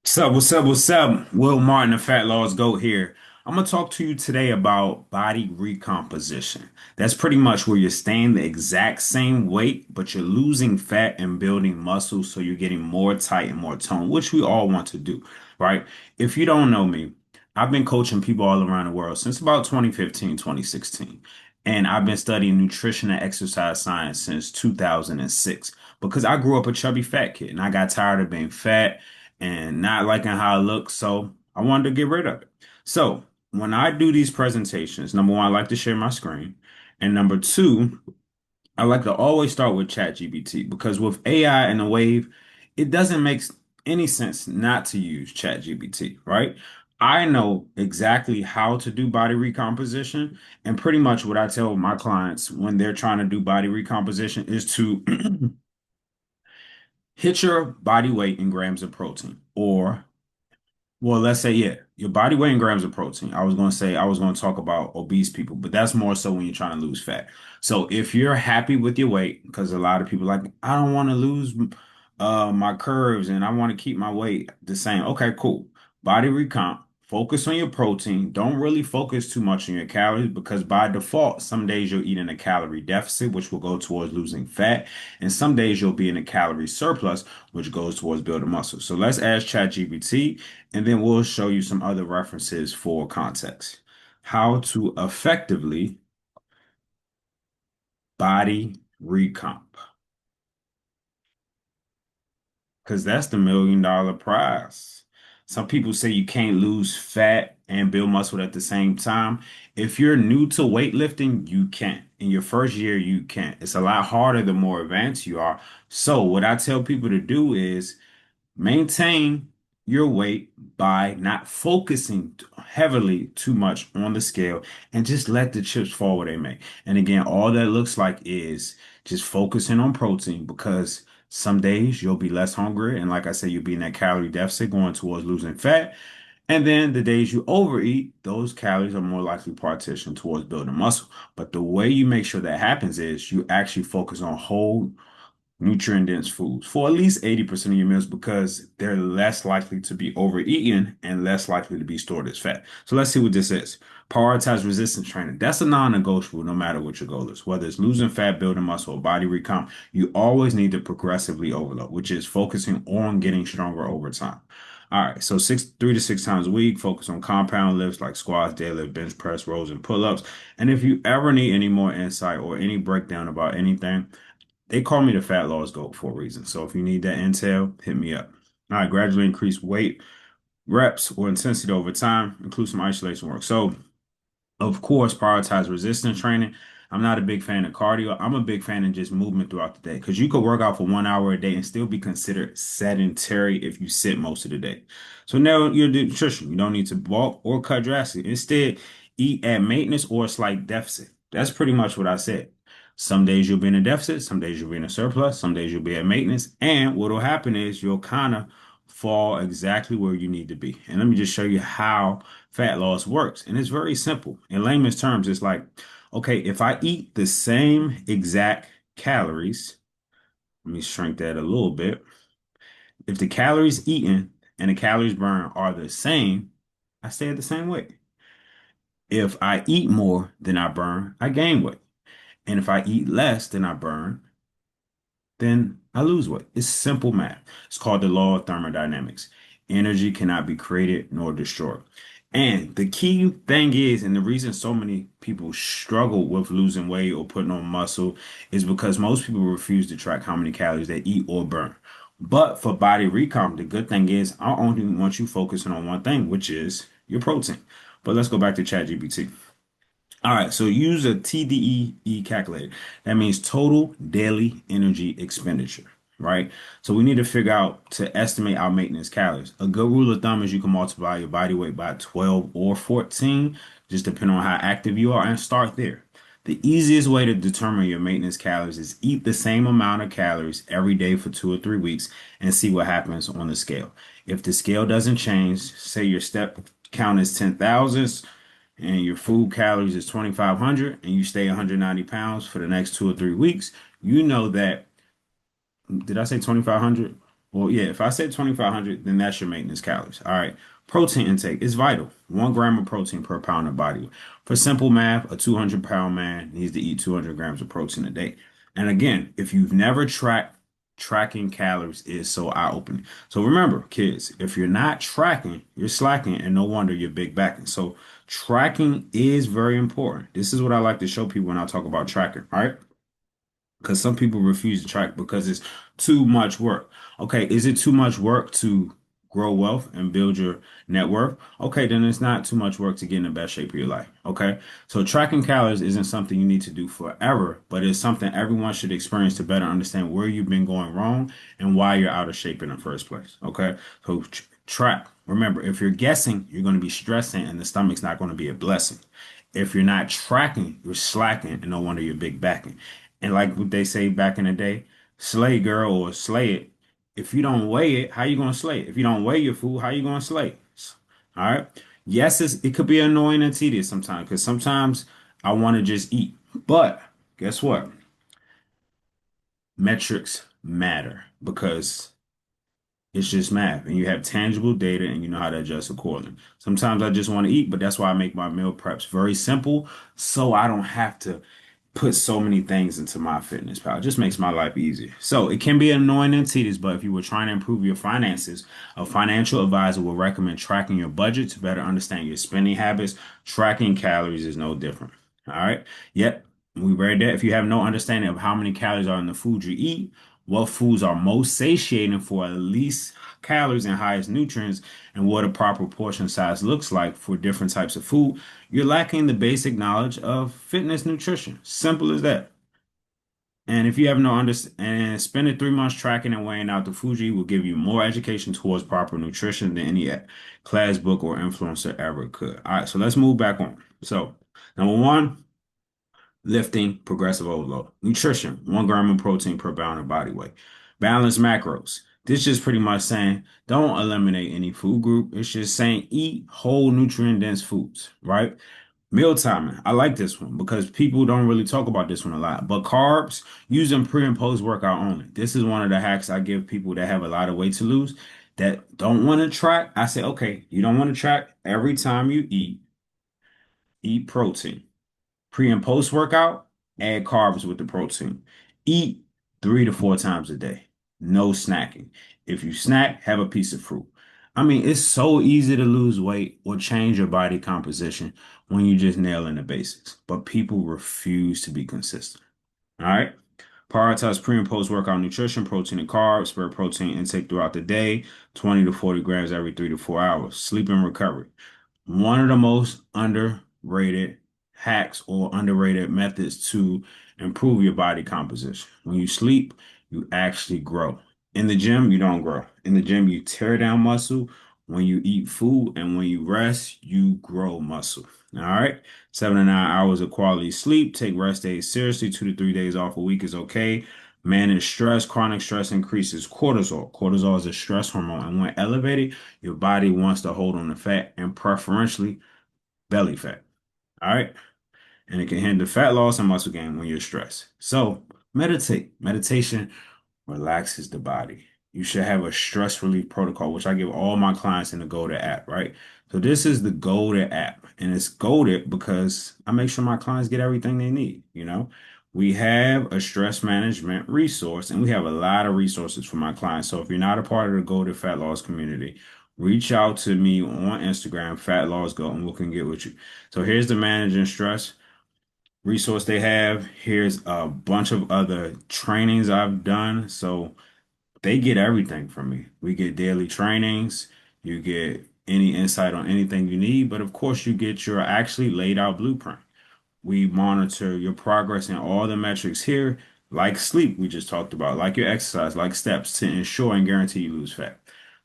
What's up? What's up? What's up? Will Martin, the Fat Lost Goat here. I'm gonna talk to you today about body recomposition. That's pretty much where you're staying the exact same weight, but you're losing fat and building muscle, so you're getting more tight and more toned, which we all want to do, right? If you don't know me, I've been coaching people all around the world since about 2015, 2016. And I've been studying nutrition and exercise science since 2006 because I grew up a chubby fat kid and I got tired of being fat and not liking how it looks. So I wanted to get rid of it. So when I do these presentations, number one, I like to share my screen. And number two, I like to always start with ChatGPT because with AI and the wave, it doesn't make any sense not to use ChatGPT, right? I know exactly how to do body recomposition, and pretty much what I tell my clients when they're trying to do body recomposition is to hit your body weight in grams of protein, or well, let's say, yeah, your body weight in grams of protein. I was going to say, I was going to talk about obese people, but that's more so when you're trying to lose fat. So if you're happy with your weight, because a lot of people like, I don't want to lose my curves and I want to keep my weight the same. Okay, cool. Body recomp. Focus on your protein. Don't really focus too much on your calories because by default, some days you'll eat in a calorie deficit, which will go towards losing fat. And some days you'll be in a calorie surplus, which goes towards building muscle. So let's ask ChatGPT and then we'll show you some other references for context. How to effectively body recomp. Because that's the $1 million prize. Some people say you can't lose fat and build muscle at the same time. If you're new to weightlifting, you can't. In your first year, you can't. It's a lot harder the more advanced you are. So, what I tell people to do is maintain your weight by not focusing heavily too much on the scale and just let the chips fall where they may. And again, all that looks like is just focusing on protein because some days you'll be less hungry. And like I said, you'll be in that calorie deficit going towards losing fat. And then the days you overeat, those calories are more likely partitioned towards building muscle. But the way you make sure that happens is you actually focus on whole nutrient dense foods for at least 80% of your meals because they're less likely to be overeaten and less likely to be stored as fat. So let's see what this is. Prioritize resistance training. That's a non-negotiable no matter what your goal is. Whether it's losing fat, building muscle, or body recomp, you always need to progressively overload, which is focusing on getting stronger over time. All right, so 3 to 6 times a week, focus on compound lifts like squats, deadlift, bench press, rows, and pull-ups. And if you ever need any more insight or any breakdown about anything, they call me the fat loss goat for a reason. So if you need that intel, hit me up. All right, gradually increase weight, reps, or intensity over time, include some isolation work. So of course, prioritize resistance training. I'm not a big fan of cardio. I'm a big fan of just movement throughout the day because you could work out for 1 hour a day and still be considered sedentary if you sit most of the day. So now your nutrition. You don't need to bulk or cut drastically. Instead, eat at maintenance or a slight deficit. That's pretty much what I said. Some days you'll be in a deficit, some days you'll be in a surplus, some days you'll be at maintenance. And what will happen is you'll kind of fall exactly where you need to be. And let me just show you how fat loss works. And it's very simple. In layman's terms, it's like, okay, if I eat the same exact calories, let me shrink that a little bit. If the calories eaten and the calories burned are the same, I stay at the same weight. If I eat more than I burn, I gain weight. And if I eat less than I burn, then I lose weight. It's simple math. It's called the law of thermodynamics. Energy cannot be created nor destroyed. And the key thing is, and the reason so many people struggle with losing weight or putting on muscle is because most people refuse to track how many calories they eat or burn. But for body recomp, the good thing is I only want you focusing on one thing, which is your protein. But let's go back to ChatGPT. All right, so use a TDEE calculator. That means total daily energy expenditure, right? So we need to figure out to estimate our maintenance calories. A good rule of thumb is you can multiply your body weight by 12 or 14, just depending on how active you are, and start there. The easiest way to determine your maintenance calories is eat the same amount of calories every day for 2 or 3 weeks and see what happens on the scale. If the scale doesn't change, say your step count is 10,000 and your food calories is 2,500 and you stay 190 pounds for the next 2 or 3 weeks, you know that, did I say 2,500? Well, yeah, if I said 2,500, then that's your maintenance calories. All right. Protein intake is vital. 1 gram of protein per pound of body weight. For simple math, a 200-pound man needs to eat 200 grams of protein a day. And again, if you've never tracked, tracking calories is so eye-opening. So remember, kids, if you're not tracking, you're slacking, and no wonder you're big backing. So tracking is very important. This is what I like to show people when I talk about tracking. All right. Because some people refuse to track because it's too much work. Okay, is it too much work to grow wealth and build your net worth? Okay, then it's not too much work to get in the best shape of your life. Okay, so tracking calories isn't something you need to do forever, but it's something everyone should experience to better understand where you've been going wrong and why you're out of shape in the first place. Okay, so track. Remember, if you're guessing, you're going to be stressing and the stomach's not going to be a blessing. If you're not tracking, you're slacking, and no wonder you're big backing. And like what they say back in the day, slay girl or slay it. If you don't weigh it, how you gonna slay it? If you don't weigh your food, how you gonna slay it? All right. Yes, it could be annoying and tedious sometimes because sometimes I want to just eat. But guess what? Metrics matter because it's just math and you have tangible data and you know how to adjust accordingly. Sometimes I just want to eat, but that's why I make my meal preps very simple so I don't have to put so many things into my fitness pal. It just makes my life easier. So it can be annoying and tedious, but if you were trying to improve your finances, a financial advisor will recommend tracking your budget to better understand your spending habits. Tracking calories is no different. All right. Yep. We read that. If you have no understanding of how many calories are in the food you eat, what foods are most satiating for least calories and highest nutrients, and what a proper portion size looks like for different types of food, you're lacking the basic knowledge of fitness nutrition. Simple as that. And if you have no understanding, and spending 3 months tracking and weighing out the food you eat will give you more education towards proper nutrition than any class book or influencer ever could. All right, so let's move back on. So, number one, lifting progressive overload. Nutrition, 1 gram of protein per pound of body weight. Balanced macros. This just pretty much saying don't eliminate any food group. It's just saying eat whole nutrient dense foods, right? Meal timing. I like this one because people don't really talk about this one a lot. But carbs, use them pre and post workout only. This is one of the hacks I give people that have a lot of weight to lose that don't want to track. I say, okay, you don't want to track every time you eat protein. Pre and post workout, add carbs with the protein. Eat 3 to 4 times a day. No snacking. If you snack, have a piece of fruit. I mean, it's so easy to lose weight or change your body composition when you just nail in the basics. But people refuse to be consistent. All right. Prioritize pre and post workout nutrition, protein and carbs, spare protein intake throughout the day, 20 to 40 grams every 3 to 4 hours. Sleep and recovery. One of the most underrated hacks or underrated methods to improve your body composition. When you sleep, you actually grow. In the gym, you don't grow. In the gym, you tear down muscle. When you eat food and when you rest, you grow muscle. All right. 7 to 9 hours of quality sleep. Take rest days seriously. 2 to 3 days off a week is okay. Manage stress. Chronic stress increases cortisol. Cortisol is a stress hormone. And when elevated, your body wants to hold on to fat and preferentially belly fat. All right. And it can hinder fat loss and muscle gain when you're stressed. So meditate. Meditation relaxes the body. You should have a stress relief protocol, which I give all my clients in the Golden app, right? So this is the Golden app, and it's golded because I make sure my clients get everything they need, you know? We have a stress management resource, and we have a lot of resources for my clients. So if you're not a part of the Golden Fat Loss community, reach out to me on Instagram, Fat Loss Go, and we can get with you. So here's the managing stress resource they have. Here's a bunch of other trainings I've done. So they get everything from me. We get daily trainings. You get any insight on anything you need, but of course, you get your actually laid out blueprint. We monitor your progress in all the metrics here, like sleep, we just talked about, like your exercise, like steps to ensure and guarantee you lose fat.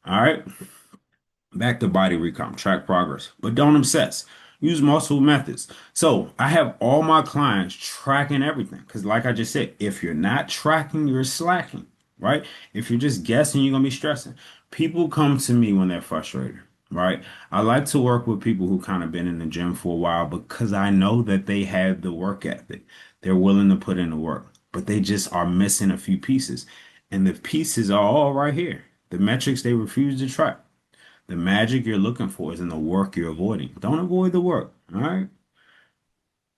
All right. Back to body recomp, track progress, but don't obsess. Use multiple methods. So I have all my clients tracking everything because, like I just said, if you're not tracking, you're slacking, right? If you're just guessing, you're gonna be stressing. People come to me when they're frustrated, right? I like to work with people who kind of been in the gym for a while because I know that they have the work ethic. They're willing to put in the work, but they just are missing a few pieces, and the pieces are all right here. The metrics they refuse to track. The magic you're looking for is in the work you're avoiding. Don't avoid the work. All right.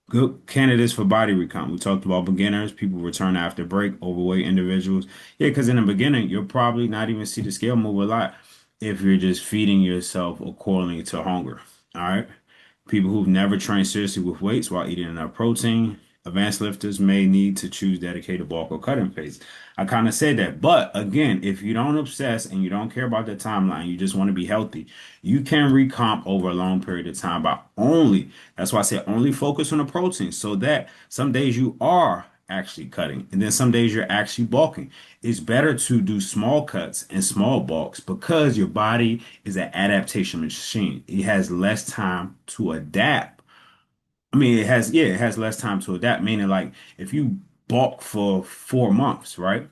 Good candidates for body recomp. We talked about beginners, people return after break, overweight individuals. Yeah, because in the beginning, you'll probably not even see the scale move a lot if you're just feeding yourself accordingly to hunger. All right. People who've never trained seriously with weights while eating enough protein. Advanced lifters may need to choose dedicated bulk or cutting phase. I kind of said that. But again, if you don't obsess and you don't care about the timeline, you just want to be healthy, you can recomp over a long period of time by only, that's why I say only focus on the protein so that some days you are actually cutting and then some days you're actually bulking. It's better to do small cuts and small bulks because your body is an adaptation machine. It has less time to adapt. I mean, it has less time to adapt, meaning like if you bulk for 4 months, right?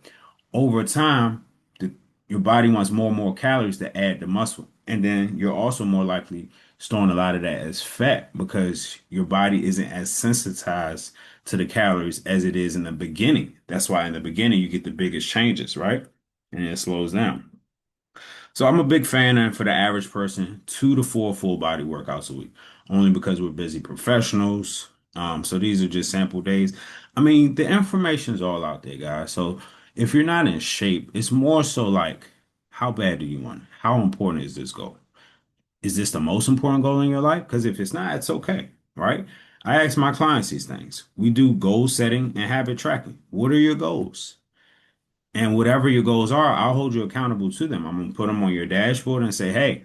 Over time, the, your body wants more and more calories to add to muscle. And then you're also more likely storing a lot of that as fat because your body isn't as sensitized to the calories as it is in the beginning. That's why in the beginning you get the biggest changes, right? And it slows down. So I'm a big fan and for the average person, 2 to 4 full body workouts a week, only because we're busy professionals. So these are just sample days. I mean, the information is all out there, guys. So if you're not in shape, it's more so like, how bad do you want it? How important is this goal? Is this the most important goal in your life? Because if it's not, it's okay, right? I ask my clients these things. We do goal setting and habit tracking. What are your goals? And whatever your goals are, I'll hold you accountable to them. I'm going to put them on your dashboard and say, hey,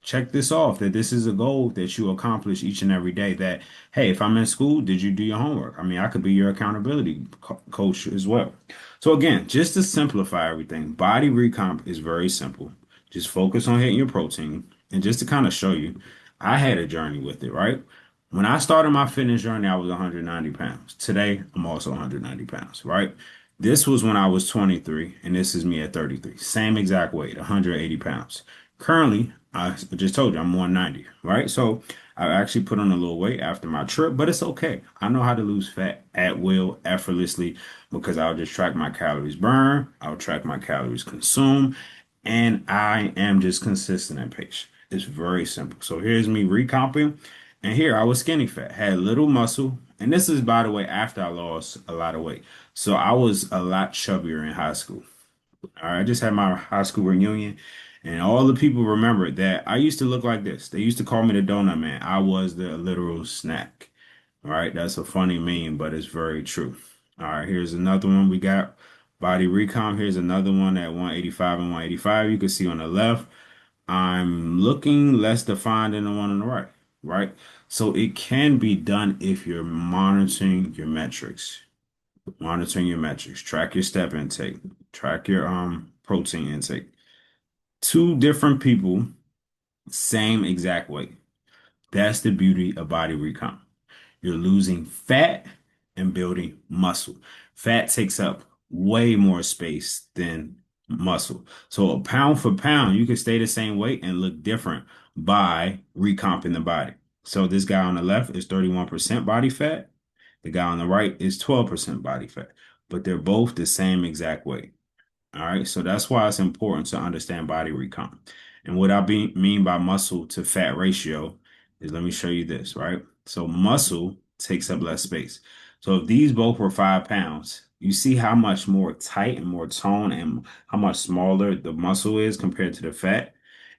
check this off that this is a goal that you accomplish each and every day. That, hey, if I'm in school, did you do your homework? I mean, I could be your accountability coach as well. So, again, just to simplify everything, body recomp is very simple. Just focus on hitting your protein. And just to kind of show you, I had a journey with it, right? When I started my fitness journey, I was 190 pounds. Today, I'm also 190 pounds, right? This was when I was 23, and this is me at 33. Same exact weight, 180 pounds. Currently, I just told you I'm 190, right? So I actually put on a little weight after my trip, but it's okay. I know how to lose fat at will, effortlessly, because I'll just track my calories burned, I'll track my calories consumed, and I am just consistent and patient. It's very simple. So here's me recomping, and here I was skinny fat, had little muscle, and this is, by the way, after I lost a lot of weight. So I was a lot chubbier in high school. All right, I just had my high school reunion, and all the people remembered that I used to look like this. They used to call me the donut man. I was the literal snack. All right, that's a funny meme, but it's very true. All right, here's another one. We got body recon. Here's another one at 185 and 185. You can see on the left, I'm looking less defined than the one on the right, right? So it can be done if you're monitoring your metrics. Monitoring your metrics, track your step intake, track your protein intake. Two different people, same exact weight. That's the beauty of body recomp. You're losing fat and building muscle. Fat takes up way more space than muscle. So a pound for pound, you can stay the same weight and look different by recomping the body. So this guy on the left is 31% body fat. The guy on the right is 12% body fat, but they're both the same exact weight. All right. So that's why it's important to understand body recomp. And what mean by muscle to fat ratio is, let me show you this, right? So muscle takes up less space. So if these both were 5 pounds, you see how much more tight and more tone and how much smaller the muscle is compared to the fat.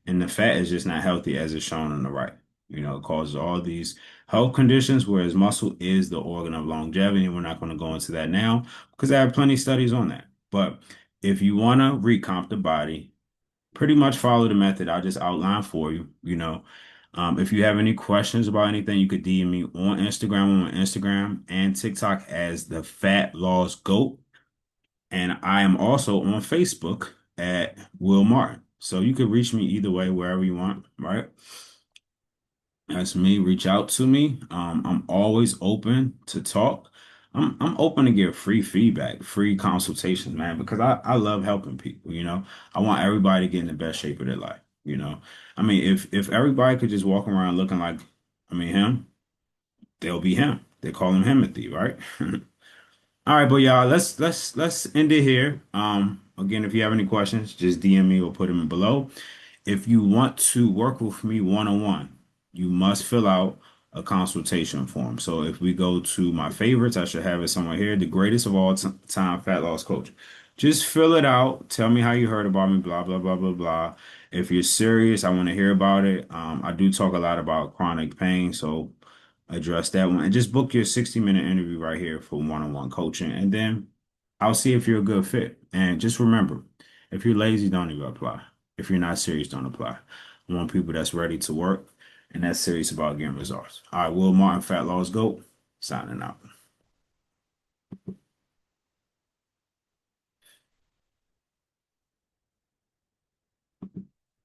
And the fat is just not healthy as is shown on the right. You know, it causes all these health conditions, whereas muscle is the organ of longevity. And we're not going to go into that now because I have plenty of studies on that. But if you want to recomp the body, pretty much follow the method I just outlined for you. If you have any questions about anything, you could DM me on Instagram and TikTok as the Fat Loss Goat. And I am also on Facebook at Will Martin. So you could reach me either way, wherever you want, right? That's me. Reach out to me. I'm always open to talk. I'm open to give free feedback, free consultations, man, because I love helping people, you know. I want everybody to get in the best shape of their life, you know. I mean, if everybody could just walk around looking like, I mean, him, they'll be him. They call him Timothy, right? All right, but y'all, let's end it here. Again, if you have any questions, just DM me or put them below. If you want to work with me one-on-one, you must fill out a consultation form. So if we go to my favorites, I should have it somewhere here, the greatest of all time fat loss coach. Just fill it out. Tell me how you heard about me, blah, blah, blah, blah, blah. If you're serious, I want to hear about it. I do talk a lot about chronic pain, so address that one. And just book your 60-minute interview right here for one-on-one coaching. And then I'll see if you're a good fit. And just remember, if you're lazy, don't even apply. If you're not serious, don't apply. I want people that's ready to work and that's serious about getting results. All right, Will Martin, Fat Loss Goat, signing out.